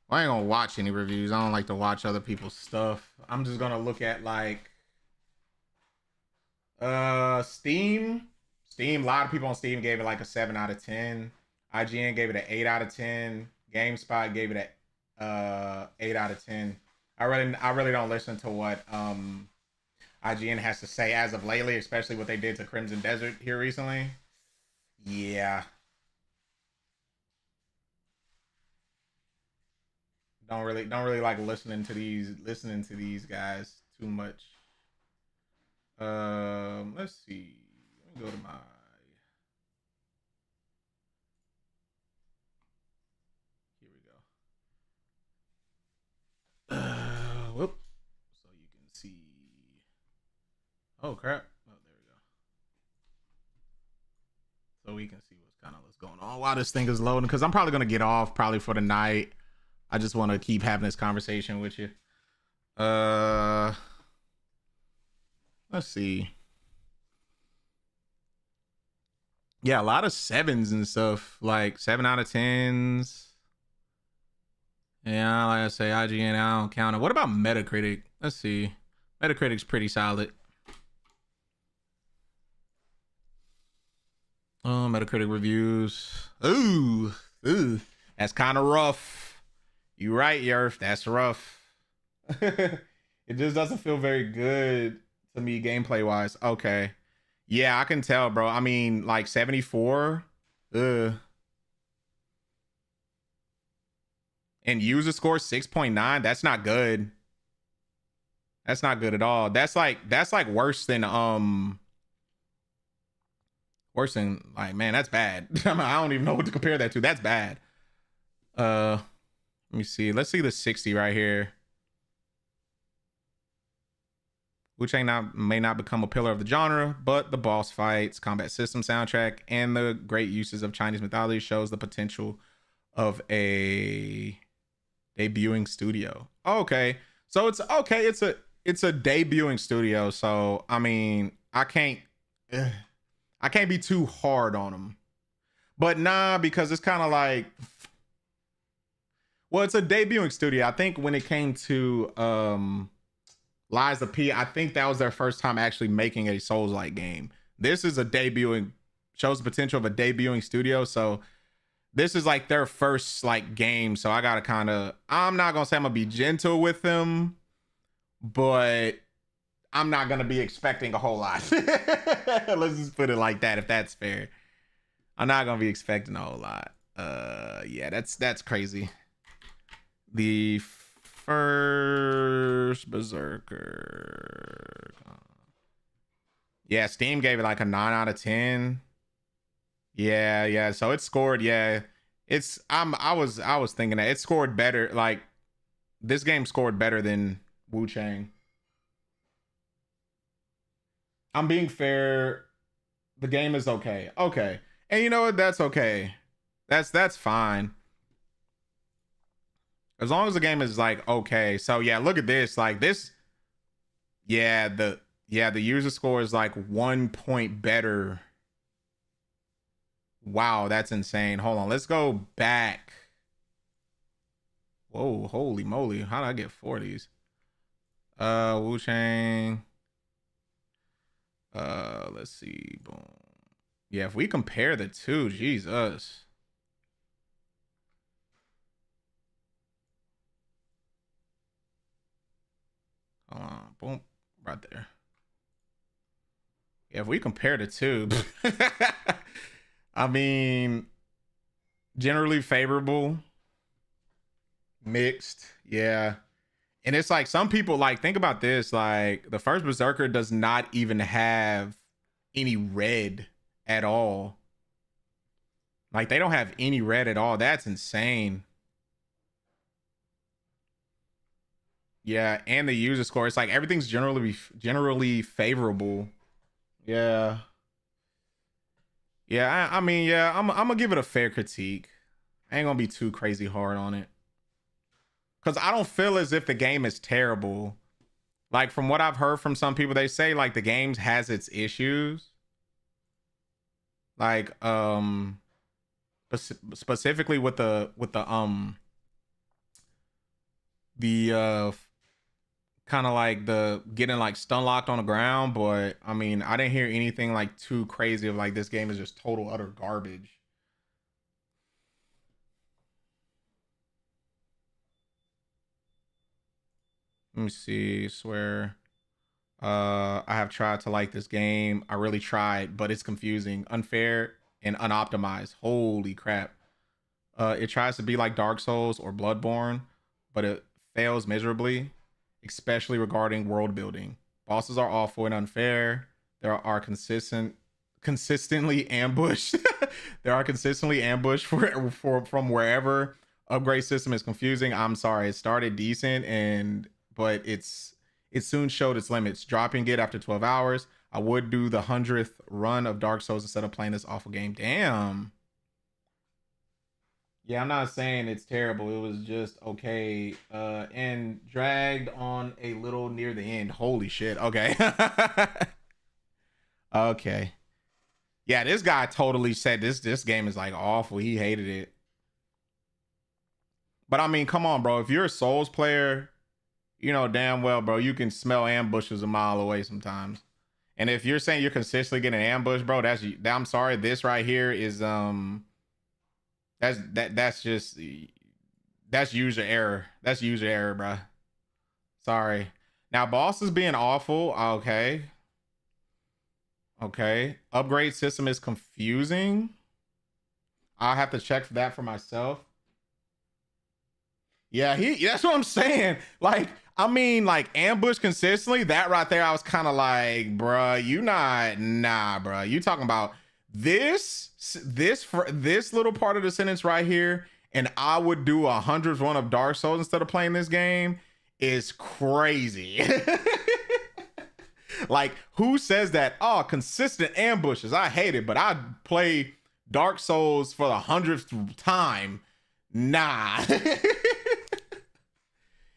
Well, I ain't gonna watch any reviews. I don't like to watch other people's stuff. I'm just gonna look at like Steam. A lot of people on Steam gave it like a 7 out of 10. IGN gave it an 8 out of 10. GameSpot gave it a 8 out of 10. I really don't listen to what IGN has to say as of lately, especially what they did to Crimson Desert here recently. Yeah. Don't really like listening to these guys too much. Let's see. Let me go to my here we go. Whoop. So you can see. Oh crap. Oh, there we go. So we can see what's going on while this thing is loading, because I'm probably gonna get off probably for the night. I just want to keep having this conversation with you. Let's see. Yeah, a lot of 7s and stuff, like 7 out of 10s. Yeah, like I say, IGN, I don't count it. What about Metacritic? Let's see. Metacritic's pretty solid. Oh, Metacritic reviews. Ooh, that's kind of rough. You right, Yerf. That's rough. It just doesn't feel very good to me gameplay wise. Okay. Yeah, I can tell, bro. I mean, like 74. And user score 6.9. That's not good. That's not good at all. That's like worse than like, man, that's bad. I don't even know what to compare that to. That's bad. Let me see. Let's see the 60 right here. Wu-Chang may not become a pillar of the genre, but the boss fights, combat system soundtrack, and the great uses of Chinese mythology shows the potential of a debuting studio. Okay. So it's okay. It's a debuting studio. So, I mean, I can't be too hard on them. But nah, because it's kind of like, well, it's a debuting studio. I think when it came to Lies of P, I think that was their first time actually making a Souls-like game. This is shows the potential of a debuting studio. So this is like their first like game. So I gotta I'm not gonna say I'm gonna be gentle with them, but I'm not gonna be expecting a whole lot. Let's just put it like that, if that's fair. I'm not gonna be expecting a whole lot. Yeah, that's crazy. The first Berserker. Yeah, Steam gave it like a 9 out of 10. Yeah. So it scored, yeah. I was thinking that it scored better. Like, this game scored better than Wu-Chang. I'm being fair. The game is okay. Okay. And you know what? That's okay. That's fine. As long as the game is like okay. So yeah, look at this. Like this. Yeah, the user score is like 1 point better. Wow, that's insane. Hold on, let's go back. Whoa, holy moly. How did I get 4 of these? Wu-Chang. Let's see. Boom. Yeah, if we compare the two, Jesus. Hold on, boom, right there. Yeah, if we compare the two, I mean, generally favorable, mixed, yeah. And it's like some people, like, think about this, like the first Berserker does not even have any red at all. Like, they don't have any red at all. That's insane. Yeah, and the user score, it's like everything's generally favorable. Yeah. Yeah, I mean, yeah, I'm gonna give it a fair critique. I ain't gonna be too crazy hard on it. Because I don't feel as if the game is terrible. Like from what I've heard from some people, they say like the game has its issues. Like specifically with the kind of like the getting like stun locked on the ground, but I mean, I didn't hear anything like too crazy of like this game is just total utter garbage. Let me see, swear. I have tried to like this game. I really tried, but it's confusing, unfair, and unoptimized. Holy crap. It tries to be like Dark Souls or Bloodborne, but it fails miserably, especially regarding world building. Bosses are awful and unfair. There are consistently ambushed. There are consistently ambushed from wherever. Upgrade system is confusing. I'm sorry. It started decent but it soon showed its limits. Dropping it after 12 hours. I would do the 100th run of Dark Souls instead of playing this awful game. Damn. Yeah, I'm not saying it's terrible. It was just okay. And dragged on a little near the end. Holy shit. Okay. Okay. Yeah, this guy totally said this game is like awful. He hated it. But I mean, come on, bro. If you're a Souls player, you know damn well, bro, you can smell ambushes a mile away sometimes. And if you're saying you're consistently getting ambushed, bro, I'm sorry. This right here is that's user error. That's user error, bro. Sorry. Now, bosses being awful. Okay. Okay. Upgrade system is confusing. I'll have to check for that for myself. Yeah, that's what I'm saying. Like, I mean, like ambush consistently, that right there, I was kind of like, bruh, bruh. You talking about this little part of the sentence right here, and I would do 100th run of Dark Souls instead of playing this game is crazy. Like, who says that? Oh, consistent ambushes, I hate it, but I'd play Dark Souls for the 100th time. Nah.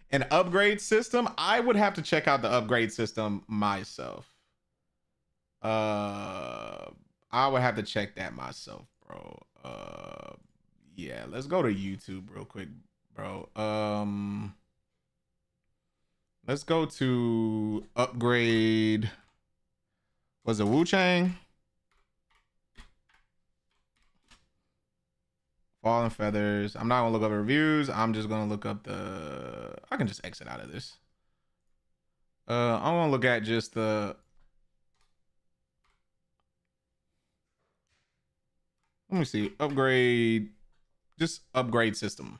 An upgrade system, I would have to check out the upgrade system myself. I would have to check that myself, bro. Yeah, let's go to YouTube real quick, bro. Let's go to upgrade. Was it Wu Chang? Fallen Feathers. I'm not gonna look up reviews. I'm just gonna look up I can just exit out of this. I want to look at just the. Let me see. Upgrade. Just upgrade system.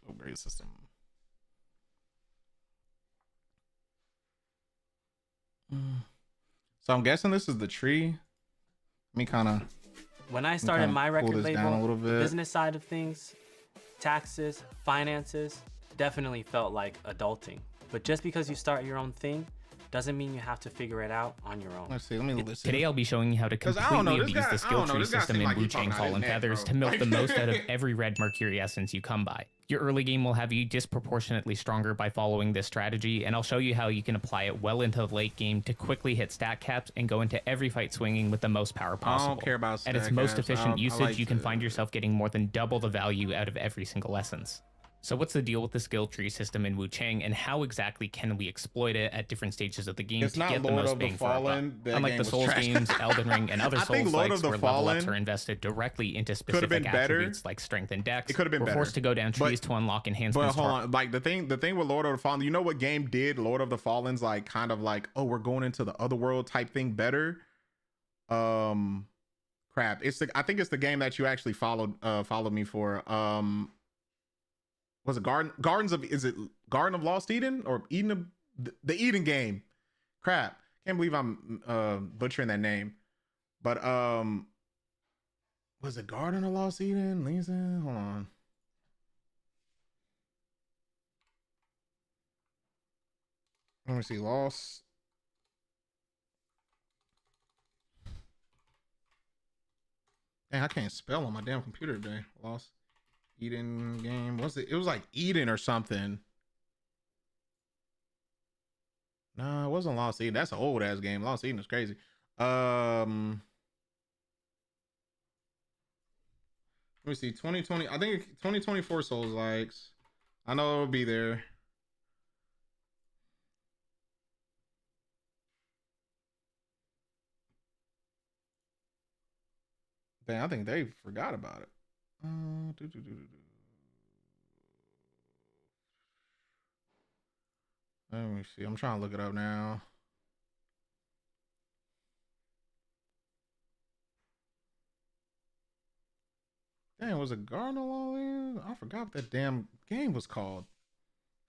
Upgrade system. So I'm guessing this is the tree. Let me kind of. When I started my record label, business side of things, taxes, finances, definitely felt like adulting. But just because you start your own thing doesn't mean you have to figure it out on your own. Let's see, let me listen. Today I'll be showing you how to completely abuse the skill tree system in Wu Chang Fallen Feathers to milk the most out of every red Mercury essence you come by. Your early game will have you disproportionately stronger by following this strategy, and I'll show you how you can apply it well into the late game to quickly hit stat caps and go into every fight swinging with the most power possible. I don't care about stat At its most caps. efficient usage, like you can find yourself getting more than double the value out of every single essence. So what's the deal with the skill tree system in Wu Chang, and how exactly can we exploit it at different stages of the game to get the most bang for our buck? Unlike the Souls games, Elden Ring, and other Souls-likes where level ups are invested directly into specific attributes like strength and dex, we're forced to go down trees to unlock enhancements. But hold on, like the thing with Lord of the Fallen, you know what game did Lord of the Fallen's like kind of like, oh, we're going into the other world type thing better? Crap. I think it's the game that you actually followed me for. Was it is it Garden of Lost Eden or Eden of the Eden game? Crap. Can't believe I'm butchering that name. But was it Garden of Lost Eden? Lisa? Hold on. Let me see. Lost. Dang, I can't spell on my damn computer today. Lost Eden game. What's it? It was like Eden or something. No, it wasn't Lost Eden. That's an old ass game. Lost Eden is crazy. Let me see. 2020. I think 2024 Souls likes. I know it'll be there. Dang, I think they forgot about it. Let me see. I'm trying to look it up now. Dang, was it Garnal all in? I forgot what that damn game was called.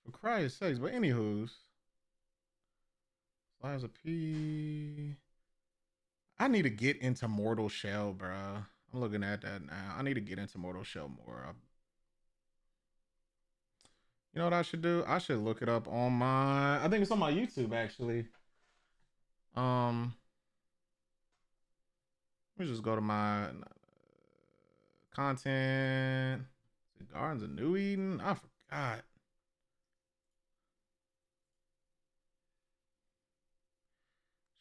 For Christ's sakes. But anywho's. Lives of P. I need to get into Mortal Shell, bro. I'm looking at that now. I need to get into Mortal Shell more. You know what I should do? I should look it up on my... I think it's on my YouTube, actually. Let me just go to my content. Gardens of New Eden? I forgot.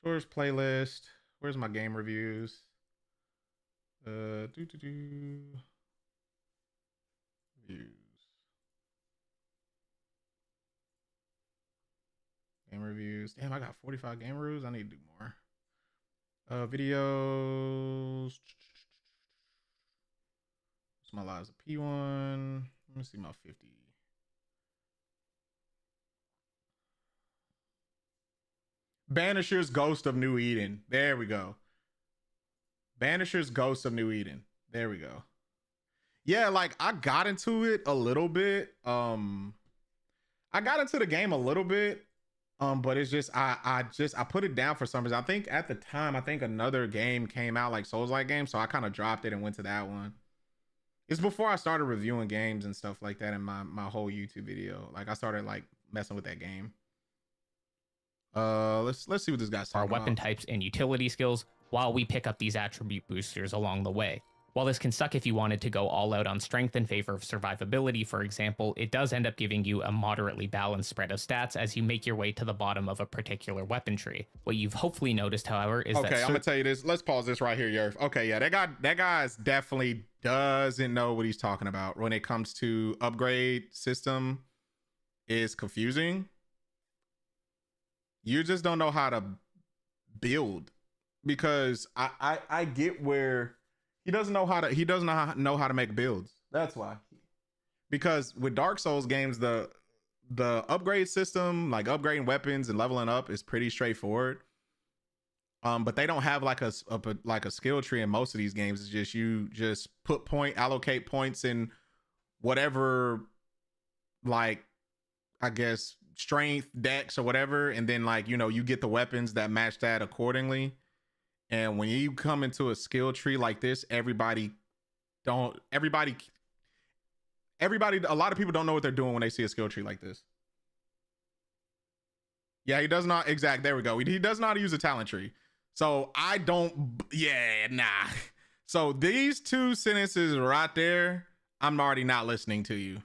Source playlist. Where's my game reviews? Views. Game reviews. Damn, I got 45 game reviews. I need to do more. Videos. What's my lives of P1? Let me see my 50. Banisher's Ghost of New Eden. There we go. Banisher's Ghost of New Eden. There we go. Yeah, like I got into it a little bit. I got into the game a little bit. But it's just I put it down for some reason. I think at the time, another game came out, like Souls-like game, so I kind of dropped it and went to that one. It's before I started reviewing games and stuff like that in my whole YouTube video. Like I started like messing with that game. Let's see what this guy's talking about. Our weapon types and utility skills while we pick up these attribute boosters along the way. While this can suck if you wanted to go all out on strength in favor of survivability, for example, it does end up giving you a moderately balanced spread of stats as you make your way to the bottom of a particular weapon tree. What you've hopefully noticed, however, is that... Okay, I'm gonna tell you this. Let's pause this right here, Yerf. Okay, yeah, that guy's definitely doesn't know what he's talking about when it comes to upgrade system. Is confusing. You just don't know how to build, because I get where he doesn't know how to make builds. That's why. Because with Dark Souls games, the upgrade system, like upgrading weapons and leveling up, is pretty straightforward. But they don't have like a skill tree in most of these games. It's just you just allocate points in whatever, like, I guess, strength, dex, or whatever, and then like, you know, you get the weapons that match that accordingly. And when you come into a skill tree like this, a lot of people don't know what they're doing when they see a skill tree like this. Yeah, he does not, exact, there we go. He does not use a talent tree. So I don't, yeah, nah. So these two sentences right there, I'm already not listening to you.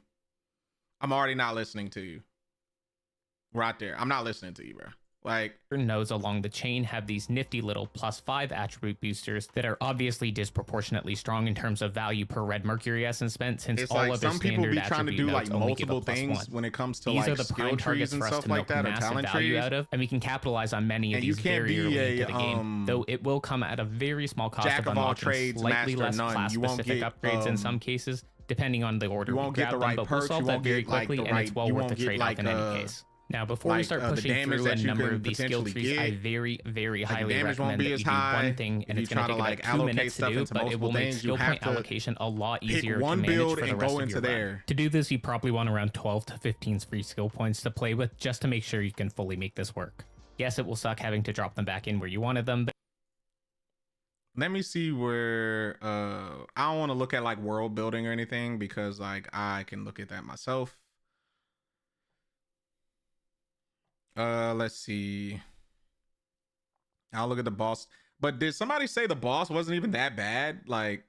Right there. I'm not listening to you, bro. Like, nodes along the chain have these nifty little +5 attribute boosters that are obviously disproportionately strong in terms of value per red mercury essence spent, since it's all like of their some people standard be trying to do like multiple things when it comes to these like are the skill prime trees targets and for us stuff to like that, or massive talent value trees out of, and we can capitalize on many of and these you can't very early be into the game, though it will come at a very small cost jack of of all unlocking trades, slightly master less none. class You won't specific get upgrades in some cases, depending on the order you won't we get grab the right them, but we'll perks, you solve that won't very get like quickly, the and right, it's well you worth the won't get trade-off like in any case. Now, before we like, start the pushing damage through that a you number can of these skill potentially trees, I get, very, very like, highly damage won't recommend be that you as do high. one thing, and If it's you going try to to take like about 2 allocate minutes to stuff do, into but it multiple will make things, skill you have point to allocation a lot pick easier to one manage build for the and rest go of into your run. there. To do this, you probably want around 12 to 15 free skill points to play with, just to make sure you can fully make this work. Yes, it will suck having to drop them back in where you wanted them, but let me see where I don't want to look at like world building or anything, because like I can look at that myself. Let's see. I'll look at the boss. But did somebody say the boss wasn't even that bad? Like,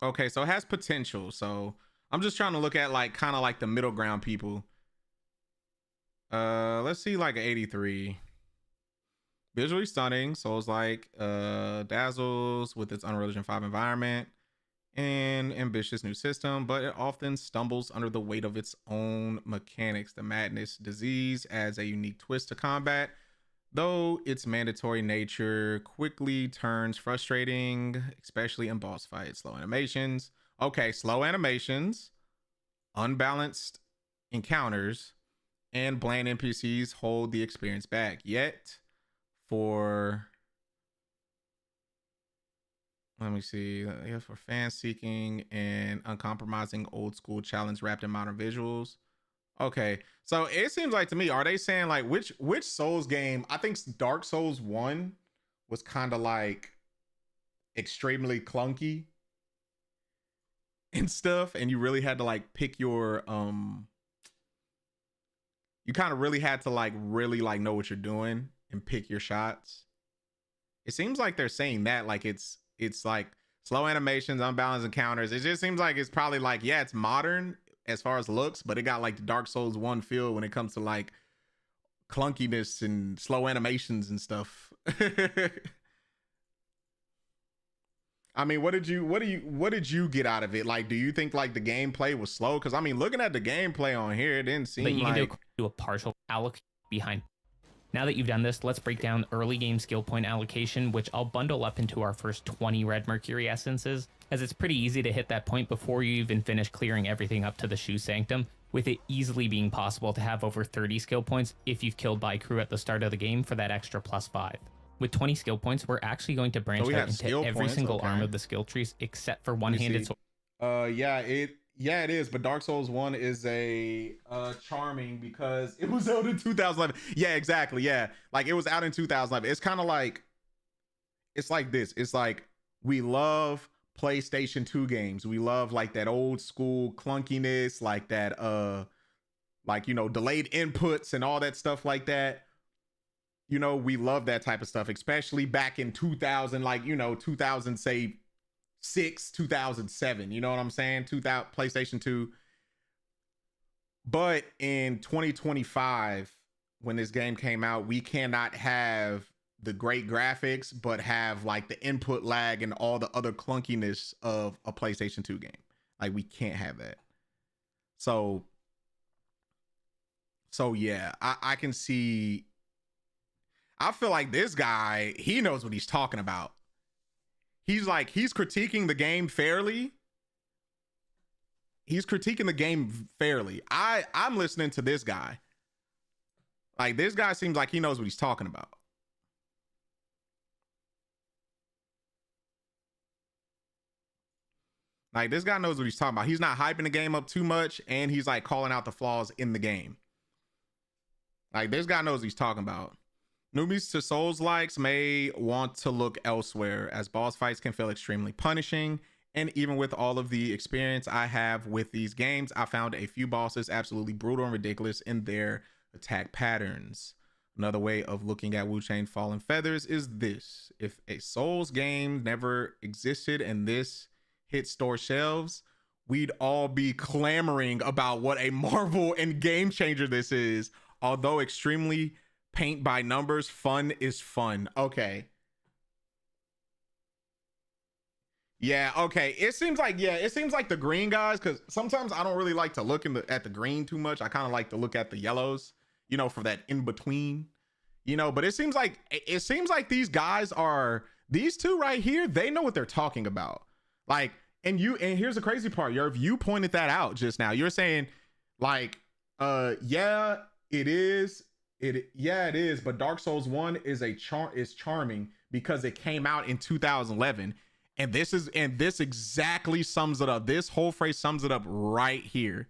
Okay, so it has potential. So I'm just trying to look at like kind of like the middle ground people. Let's see, like an 83. Visually stunning, Souls-like, dazzles with its Unreal Engine 5 environment and ambitious new system, but it often stumbles under the weight of its own mechanics. The Madness Disease adds a unique twist to combat, though its mandatory nature quickly turns frustrating, especially in boss fights. Slow animations. Okay, slow animations, unbalanced encounters, and bland NPCs hold the experience back. Yet, let me see. Yeah, for fan seeking and uncompromising old school challenge wrapped in modern visuals. Okay, so it seems like to me, are they saying like which Souls game? I think Dark Souls 1 was kind of like extremely clunky and stuff, and you really had to like pick your you kind of really had to like really like know what you're doing and pick your shots. It seems like they're saying that like it's like slow animations, unbalanced encounters. It just seems like it's probably like, yeah, it's modern as far as looks, but it got like the Dark Souls 1 feel when it comes to like clunkiness and slow animations and stuff. I mean, what did you get out of it? Like, do you think like the gameplay was slow? Because I mean, looking at the gameplay on here, it didn't seem but you like can do a partial alloc behind. Now that you've done this, let's break down early game skill point allocation, which I'll bundle up into our first 20 Red Mercury essences, as it's pretty easy to hit that point before you even finish clearing everything up to the Shoe Sanctum, with it easily being possible to have over 30 skill points if you've killed by crew at the start of the game for that extra +5. With 20 skill points, we're actually going to branch out into every single arm of the skill trees except for one-handed sword. Yeah, it is. But Dark Souls 1 is a charming because it was out in 2011. Yeah, exactly. Yeah, like it was out in 2011. It's kind of like, it's like this. It's like we love PlayStation 2 games. We love like that old school clunkiness, like that like, you know, delayed inputs and all that stuff like that. You know, we love that type of stuff, especially back in 2000, like, you know, 2000, say 6, 2007, you know what I'm saying? 2000 PlayStation 2. But in 2025, when this game came out, we cannot have the great graphics, but have like the input lag and all the other clunkiness of a PlayStation 2 game. Like, we can't have that. So yeah, I can see. I feel like this guy, he knows what he's talking about. He's critiquing the game fairly. He's critiquing the game fairly. I'm listening to this guy. Like, this guy seems like he knows what he's talking about. Like, this guy knows what he's talking about. He's not hyping the game up too much, and he's like calling out the flaws in the game. Like, this guy knows what he's talking about. Newbies to Souls-likes may want to look elsewhere, as boss fights can feel extremely punishing, and even with all of the experience I have with these games, I found a few bosses absolutely brutal and ridiculous in their attack patterns. Another way of looking at Wu Chain Fallen Feathers is this. If a Souls game never existed and this hit store shelves, we'd all be clamoring about what a marvel and game changer this is. Although extremely paint by numbers, fun is fun. Okay. Yeah, okay. It seems like the green guys, because sometimes I don't really like to look at the green too much. I kind of like to look at the yellows, you know, for that in between, you know. But it seems like these guys are, these two right here, they know what they're talking about. Like, and here's the crazy part, Yerv, you pointed that out just now. You're saying like, yeah, it is. It is, but Dark Souls 1 is charming because it came out in 2011, and this exactly sums it up. This whole phrase sums it up right here.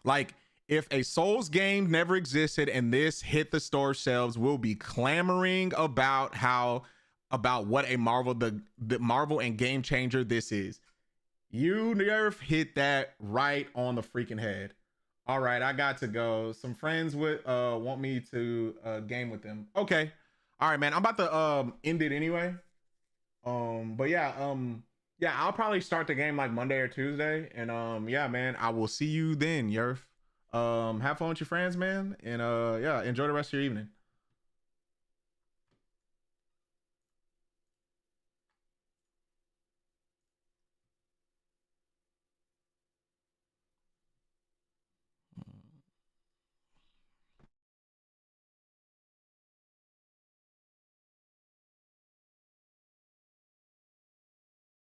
Like, if a Souls game never existed and this hit the store shelves, we'll be clamoring about what a marvel, the marvel and game changer this is. You Nerf hit that right on the freaking head. All right, I got to go. Some friends want me to game with them. Okay. All right, man. I'm about to end it anyway. But yeah, Yeah, I'll probably start the game like Monday or Tuesday. And yeah, man, I will see you then, Yerf. Have fun with your friends, man. And yeah, enjoy the rest of your evening.